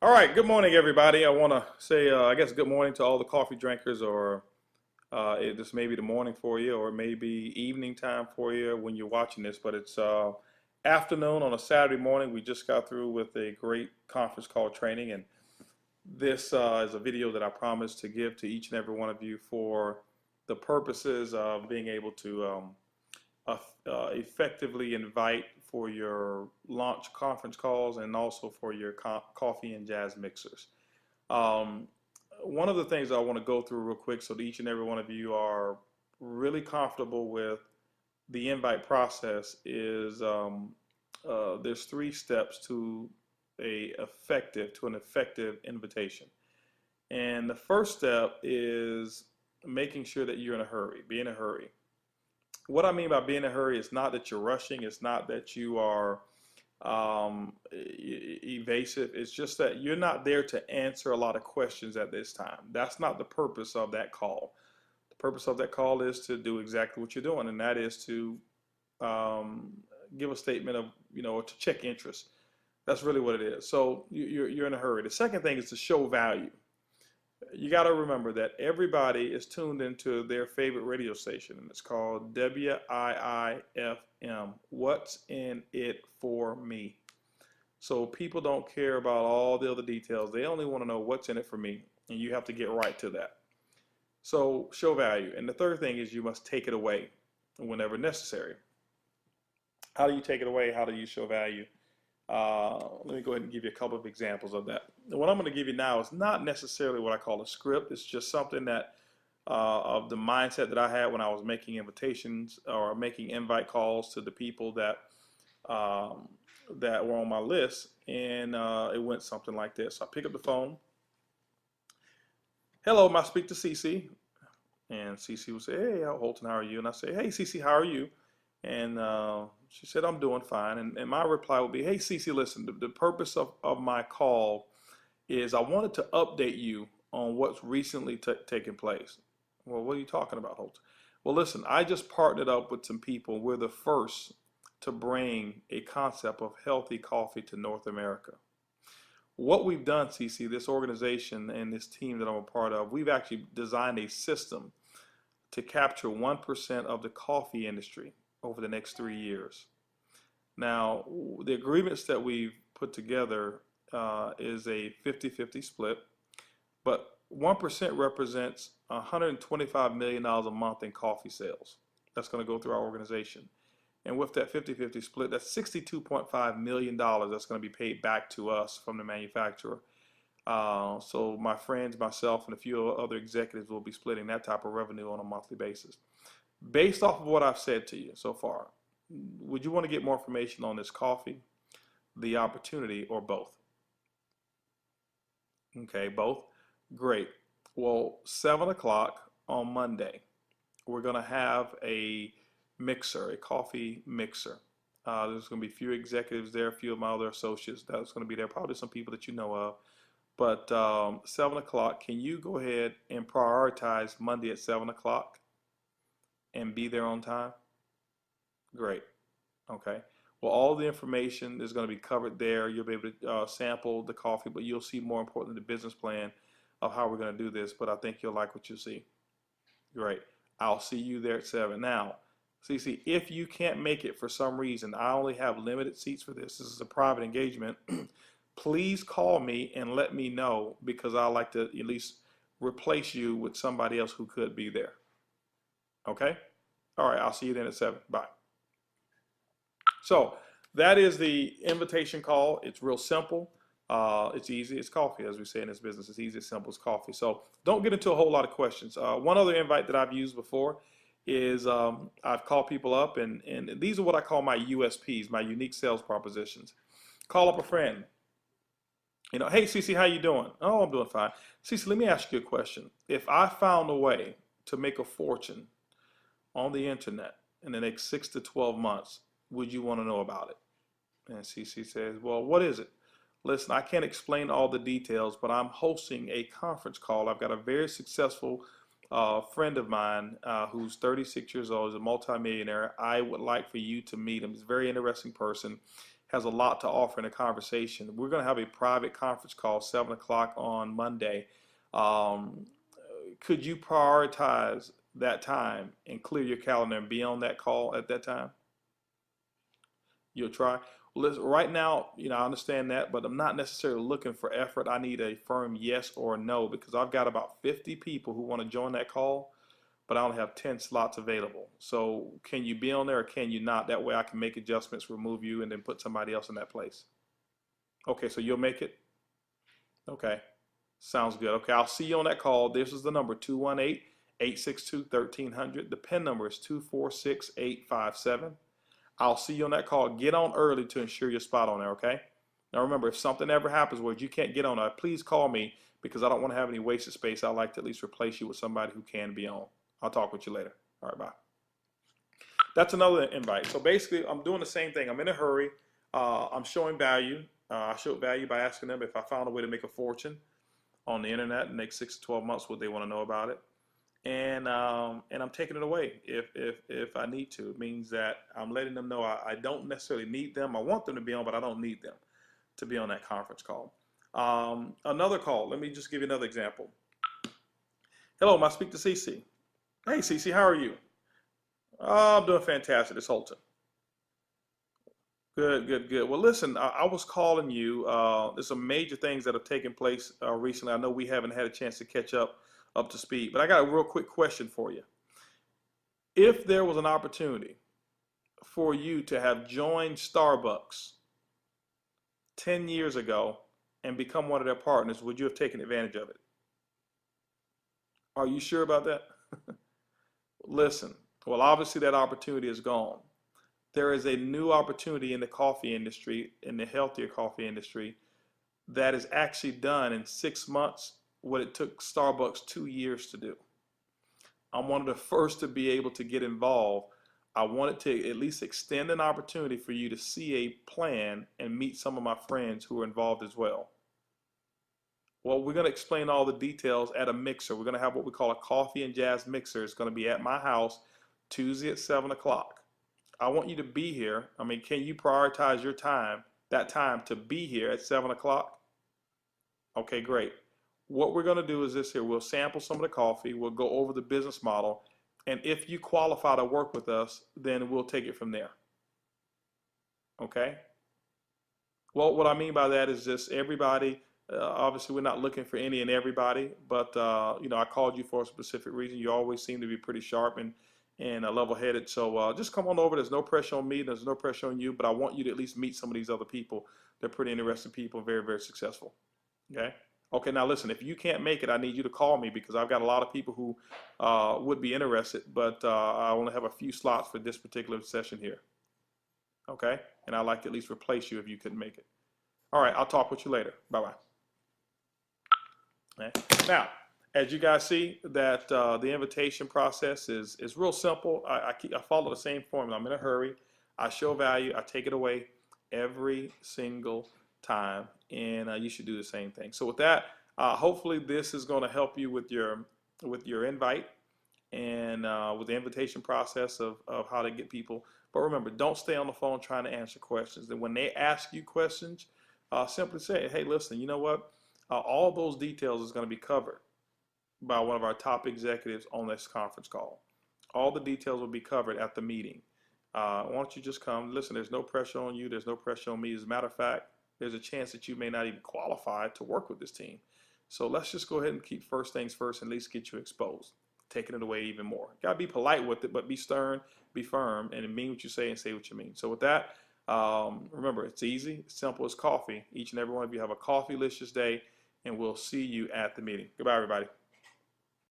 All right, good morning, everybody. I want to say, I guess, good morning to all the coffee drinkers, or this may be the morning for you, or maybe evening time for you when you're watching this. But it's afternoon on a Saturday morning. We just got through with a great conference call training, and this is a video that I promised to give to each and every one of you for the purposes of being able to effectively invite for your launch conference calls and also for your coffee and jazz mixers. Um, One of the things I want to go through real quick so that each and every one of you are really comfortable with the invite process is there's three steps to an effective invitation. And the first step is making sure that you're in a hurry. Be in a hurry. What I mean by being in a hurry is not that you're rushing. It's not that you are evasive. It's just that you're not there to answer a lot of questions at this time. That's not the purpose of that call. The purpose of that call is to do exactly what you're doing, and that is to um, give a statement of, or to check interest. That's really what it is. So you're in a hurry. The second thing is to show value. You got to remember that everybody is tuned into their favorite radio station, and it's called WIIFM. What's in it for me? So people don't care about all the other details. They only want to know what's in it for me, and you have to get right to that. So show value. And the third thing is you must take it away whenever necessary. How do you take it away? How do you show value? Let me go ahead and give you a couple of examples of that. What I'm going to give you now is not necessarily what I call a script. It's just something that of the mindset that I had when I was making invitations or making invite calls to the people that were on my list, and it went something like this. I pick up the phone. Hello, may I speak to Cece? And Cece would say, "Hey, Holton, how are you?" And I say, "Hey, Cece, how are you?" And she said, "I'm doing fine." And my reply would be, "Hey, Cece, listen, the purpose of my call is I wanted to update you on what's recently taken place." Well, what are you talking about, Holt? Well, listen, I just partnered up with some people. We're the first to bring a concept of healthy coffee to North America. What we've done, Cece, this organization and this team that I'm a part of, we've actually designed a system to capture 1% of the coffee industry over the next 3 years. Now, the agreements that we've put together is a 50-50 split, but 1% represents $125 million a month in coffee sales. That's going to go through our organization. And with that 50-50 split, that's $62.5 million that's going to be paid back to us from the manufacturer. So my friends, myself, and a few other executives will be splitting that type of revenue on a monthly basis. Based off of what I've said to you so far, would you want to get more information on this coffee, the opportunity, or both? Okay, both? Great. Well, 7 o'clock on Monday, we're going to have a mixer, a coffee mixer. There's going to be a few executives there, a few of my other associates that's going to be there, probably some people that you know of. But 7 o'clock, can you go ahead and prioritize Monday at 7 o'clock and be there on time? Great. Okay. Well, all the information is going to be covered there. You'll be able to sample the coffee, but you'll see more importantly the business plan of how we're going to do this. But I think you'll like what you see. Great. I'll see you there at 7. Now, CC, if you can't make it for some reason, I only have limited seats for this. This is a private engagement. Please call me and let me know because I like to at least replace you with somebody else who could be there. Okay? All right, I'll see you then at 7. Bye. So that is the invitation call. It's real simple. It's easy. It's coffee, as we say in this business. It's easy, it's simple, it's coffee. So don't get into a whole lot of questions. One other invite that I've used before is I've called people up, and these are what I call my USPs, my unique sales propositions. Call up a friend. Hey, Cece, how you doing? Oh, I'm doing fine. Cece, let me ask you a question. If I found a way to make a fortune on the internet in the next 6 to 12 months, would you want to know about it? And CC says, well, what is it? Listen, I can't explain all the details, but I'm hosting a conference call. I've got a very successful friend of mine who's 36 years old, is a multimillionaire. I would like for you to meet him. He's a very interesting person, has a lot to offer in a conversation. We're going to have a private conference call 7 o'clock on Monday. Um, could you prioritize that time and clear your calendar and be on that call at that time? You'll try. Well, listen, right now, I understand that, but I'm not necessarily looking for effort. I need a firm yes or no because I've got about 50 people who want to join that call, but I only have 10 slots available. So can you be on there or can you not? That way I can make adjustments, remove you, and then put somebody else in that place. Okay, so you'll make it? Okay, sounds good. Okay, I'll see you on that call. This is the number 218-862-1300. The PIN number is 246857. I'll see you on that call. Get on early to ensure your spot on there, okay? Now remember, if something ever happens where you can't get on, please call me because I don't want to have any wasted space. I'd like to at least replace you with somebody who can be on. I'll talk with you later. All right, bye. That's another invite. So basically, I'm doing the same thing. I'm in a hurry. I'm showing value. I showed value by asking them if I found a way to make a fortune on the internet in the next 6 to 12 months, would they want to know about it? And I'm taking it away if I need to. It means that I'm letting them know I don't necessarily need them. I want them to be on, but I don't need them to be on that conference call. Another call. Let me just give you another example. Hello, may I speak to CC? Hey, CC, how are you? I'm doing fantastic. It's Holton. Good, good, good. Well, listen, I was calling you. There's some major things that have taken place recently. I know we haven't had a chance to catch up to speed, but I got a real quick question for you. If there was an opportunity for you to have joined Starbucks 10 years ago and become one of their partners, would you have taken advantage of it? Are you sure about that? Listen, well, obviously that opportunity is gone. There is a new opportunity in the coffee industry, in the healthier coffee industry, that is actually done in 6 months what it took Starbucks 2 years to do. I'm one of the first to be able to get involved. I wanted to at least extend an opportunity for you to see a plan and meet some of my friends who are involved as well. Well, we're going to explain all the details at a mixer. We're going to have what we call a coffee and jazz mixer. It's going to be at my house Tuesday at 7 o'clock. I want you to be here. I mean, can you prioritize your time, that time to be here at 7 o'clock? Okay, great. What we're going to do is this here. We'll sample some of the coffee. We'll go over the business model. And if you qualify to work with us, then we'll take it from there. Okay? Well, what I mean by that is just everybody. Obviously, we're not looking for any and everybody, but I called you for a specific reason. You always seem to be pretty sharp and level-headed. So just come on over. There's no pressure on me. There's no pressure on you, but I want you to at least meet some of these other people. They're pretty interesting people, very, very successful. Okay? Okay, now listen, if you can't make it, I need you to call me because I've got a lot of people who would be interested, but I only have a few slots for this particular session here. Okay? And I'd like to at least replace you if you couldn't make it. All right, I'll talk with you later. Bye-bye. Okay. Now, as you guys see, that the invitation process is real simple. I follow the same formula. I'm in a hurry. I show value. I take it away every single time, and you should do the same thing. So with that, hopefully this is going to help you with your invite and with the invitation process of how to get people. But remember, don't stay on the phone trying to answer questions. And when they ask you questions, simply say, hey, listen, you know what? All those details is going to be covered by one of our top executives on this conference call. All the details will be covered at the meeting. Why don't you just come? Listen, there's no pressure on you. There's no pressure on me. As a matter of fact, there's a chance that you may not even qualify to work with this team. So let's just go ahead and keep first things first and at least get you exposed, taking it away even more. Got to be polite with it, but be stern, be firm, and mean what you say and say what you mean. So with that, remember, it's easy, it's simple as coffee. Each and every one of you have a coffee-licious day, and we'll see you at the meeting. Goodbye, everybody.